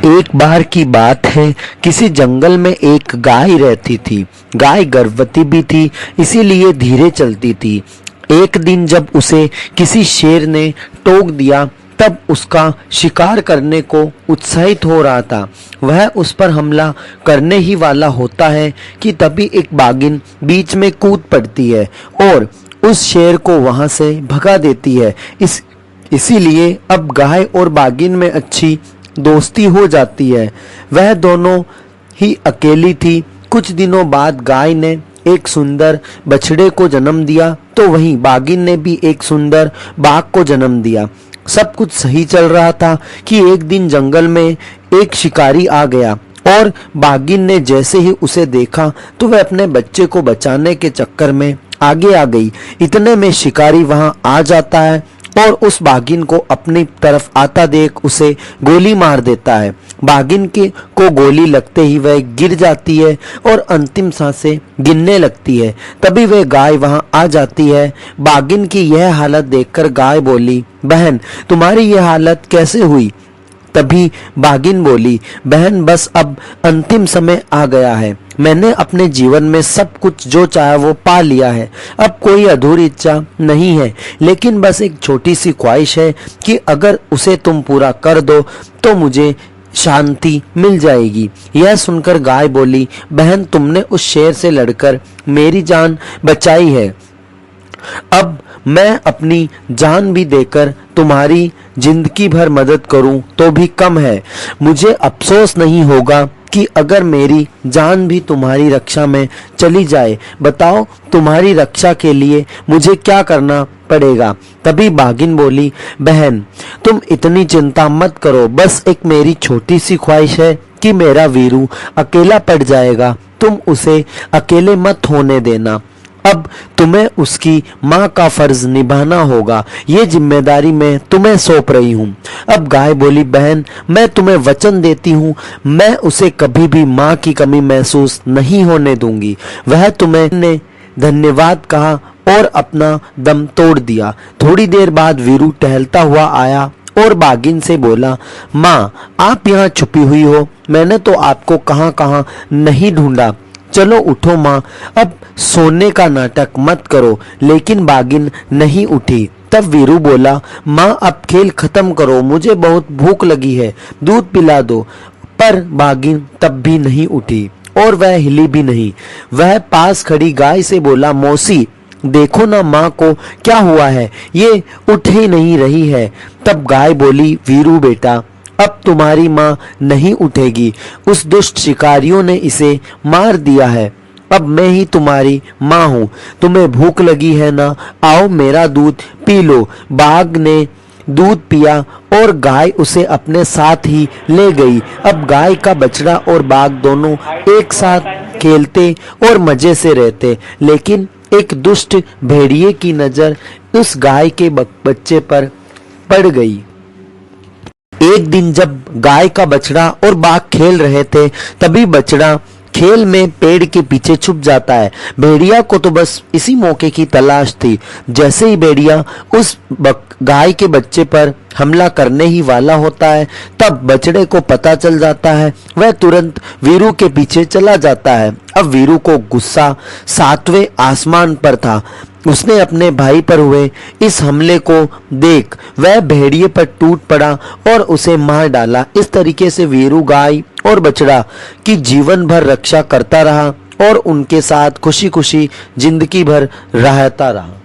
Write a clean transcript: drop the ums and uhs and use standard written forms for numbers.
एक बार की बात है, किसी जंगल में एक गाय रहती थी। गाय गर्भवती भी थी, इसीलिए धीरे चलती थी। एक दिन जब उसे किसी शेर ने टोक दिया, तब उसका शिकार करने को उत्साहित हो रहा था। वह उस पर हमला करने ही वाला होता है कि तभी एक बाघिन बीच में कूद पड़ती है और उस शेर को वहां से भगा देती है। इसीलिए अब गाय और बाघिन में अच्छी दोस्ती हो जाती है। वह दोनों ही अकेली थी। कुछ दिनों बाद गाय ने एक सुंदर बछड़े को जन्म दिया, तो वहीं बाघिन ने भी एक सुंदर बाघ को जन्म दिया। सब कुछ सही चल रहा था कि एक दिन जंगल में एक शिकारी आ गया और बाघिन ने जैसे ही उसे देखा तो वह अपने बच्चे को बचाने के चक्कर में आगे आ गई। इतने में शिकारी वहां आ जाता है और उस बाघिन को अपनी तरफ आता देख उसे गोली मार देता है। बाघिन को गोली लगते ही वह गिर जाती है और अंतिम सांसें गिनने लगती है। तभी वह गाय वहां आ जाती है। बाघिन की यह हालत देखकर गाय बोली, बहन तुम्हारी यह हालत कैसे हुई? तभी बाघिन बोली, बहन बस अब अंतिम समय आ गया है। मैंने अपने जीवन में सब कुछ जो चाहा वो पा लिया है। अब कोई अधूरी इच्छा नहीं है, लेकिन बस एक छोटी सी ख्वाहिश है कि अगर उसे तुम पूरा कर दो तो मुझे शांति मिल जाएगी। यह सुनकर गाय बोली, बहन तुमने उस शेर से लड़कर मेरी जान बचाई है। अब मैं अपनी जान भी देकर तुम्हारी जिंदगी भर मदद करूं तो भी कम है। मुझे अफसोस नहीं होगा कि अगर मेरी जान भी तुम्हारी रक्षा में चली जाए। बताओ तुम्हारी रक्षा के लिए मुझे क्या करना पड़ेगा? तभी बाघिन बोली, बहन तुम इतनी चिंता मत करो, बस एक मेरी छोटी सी ख्वाहिश है कि मेरा वीरू अकेला पड़ जाएगा। तुम उसे अकेले मत होने देना। अब तुम्हें उसकी माँ का फर्ज निभाना होगा। ये जिम्मेदारी मैं तुम्हें सौंप रही हूँ। अब गाय बोली, बहन मैं तुम्हें वचन देती हूँ, मैं उसे कभी भी माँ की कमी महसूस नहीं होने दूंगी। वह तुम्हें ने धन्यवाद कहा और अपना दम तोड़ दिया। थोड़ी देर बाद वीरू टहलता हुआ आया और बाघिन से बोला, माँ आप यहाँ छुपी हुई हो, मैंने तो आपको कहाँ कहाँ नहीं ढूंढा। चलो उठो माँ, अब सोने का नाटक मत करो। लेकिन बाघिन नहीं उठी। तब वीरू बोला, माँ अब खेल खत्म करो, मुझे बहुत भूख लगी है, दूध पिला दो। पर बाघिन तब भी नहीं उठी और वह हिली भी नहीं। वह पास खड़ी गाय से बोला, मौसी देखो ना माँ को क्या हुआ है, ये उठ ही नहीं रही है। तब गाय बोली, वीरू बेटा अब तुम्हारी माँ नहीं उठेगी, उस दुष्ट शिकारियों ने इसे मार दिया है। अब मैं ही तुम्हारी माँ हूँ। तुम्हें भूख लगी है ना, आओ मेरा दूध पी लो। बाघ ने दूध पिया और गाय उसे अपने साथ ही ले गई। अब गाय का बछड़ा और बाघ दोनों एक साथ खेलते और मजे से रहते। लेकिन एक दुष्ट भेड़िए की नजर उस गाय के बच्चे पर पड़ गई। एक दिन जब गाय का बछड़ा और बाघ खेल रहे थे, तभी बछड़ा खेल में पेड़ के पीछे छुप जाता है। भेड़िया को तो बस इसी मौके की तलाश थी। जैसे ही भेड़िया उस गाय के बच्चे पर हमला करने ही वाला होता है, तब बछड़े को पता चल जाता है। वह तुरंत वीरू के पीछे चला जाता है। अब वीरू को गुस्सा 7वें आसमान पर था। उसने अपने भाई पर हुए इस हमले को देख वह भेड़िए पर टूट पड़ा और उसे मार डाला। इस तरीके से वीरू गाय और बछड़ा की जीवन भर रक्षा करता रहा और उनके साथ खुशी खुशी जिंदगी भर रहता रहा।